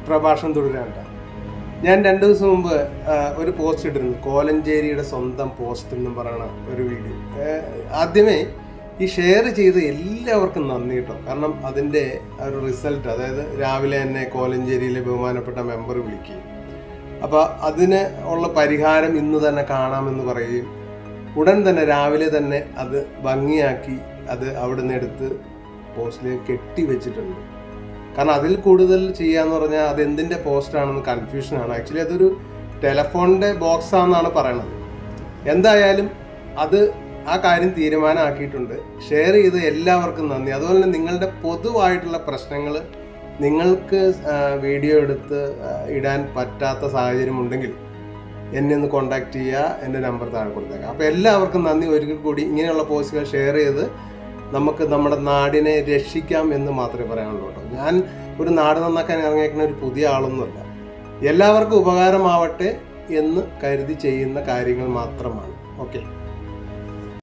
പ്രഭാഷണം തുടരാൻ. ഞാൻ 2 ദിവസം മുമ്പ് ഒരു പോസ്റ്റ് ഇട്ടിരുന്നു, കോലഞ്ചേരിയുടെ സ്വന്തം പോസ്റ്റ് എന്നും പറയുന്ന ഒരു വീഡിയോ. ആദ്യമേ ഈ ഷെയർ ചെയ്ത് എല്ലാവർക്കും നന്ദി കേട്ടോ. കാരണം അതിൻ്റെ ഒരു റിസൾട്ട്, അതായത് രാവിലെ തന്നെ കോലഞ്ചേരിയിലെ ബഹുമാനപ്പെട്ട മെമ്പർ വിളിക്കുകയും അപ്പോൾ അതിന് ഉള്ള പരിഹാരം ഇന്ന് തന്നെ കാണാമെന്ന് പറയുകയും ഉടൻ തന്നെ രാവിലെ തന്നെ അത് ഭംഗിയാക്കി അത് അവിടെ നിന്ന് എടുത്ത് പോസ്റ്റിലേക്ക് കെട്ടി വെച്ചിട്ടുണ്ട്. കാരണം അതിൽ കൂടുതൽ ചെയ്യാന്ന് പറഞ്ഞാൽ അത് എന്തിൻ്റെ പോസ്റ്റാണെന്ന് കൺഫ്യൂഷനാണ്. ആക്ച്വലി അതൊരു ടെലഫോണിൻ്റെ ബോക്സാണെന്നാണ് പറയണത്. എന്തായാലും അത് ആ കാര്യം തീരുമാനമാക്കിയിട്ടുണ്ട്. ഷെയർ ചെയ്ത് എല്ലാവർക്കും നന്ദി. അതുപോലെ തന്നെ നിങ്ങളുടെ പൊതുവായിട്ടുള്ള പ്രശ്നങ്ങൾ നിങ്ങൾക്ക് വീഡിയോ എടുത്ത് ഇടാൻ പറ്റാത്ത സാഹചര്യം ഉണ്ടെങ്കിൽ എന്നെ ഒന്ന് കോൺടാക്ട് ചെയ്യുക, എൻ്റെ നമ്പർ താഴെ കൊടുത്തേക്കാം. അപ്പോൾ എല്ലാവർക്കും നന്ദി ഒരിക്കൽ കൂടി. ഇങ്ങനെയുള്ള പോസ്റ്റുകൾ ഷെയർ ചെയ്ത് നമുക്ക് നമ്മുടെ നാടിനെ രക്ഷിക്കാം എന്ന് മാത്രമേ പറയാനുള്ളൂ കേട്ടോ. ഞാൻ ഒരു നാട് നന്നാക്കാൻ ഇറങ്ങിയേക്കുന്ന ഒരു പുതിയ ആളൊന്നുമല്ല. എല്ലാവർക്കും ഉപകാരമാവട്ടെ എന്ന് കരുതി ചെയ്യുന്ന കാര്യങ്ങൾ മാത്രമാണ്. ഓക്കെ.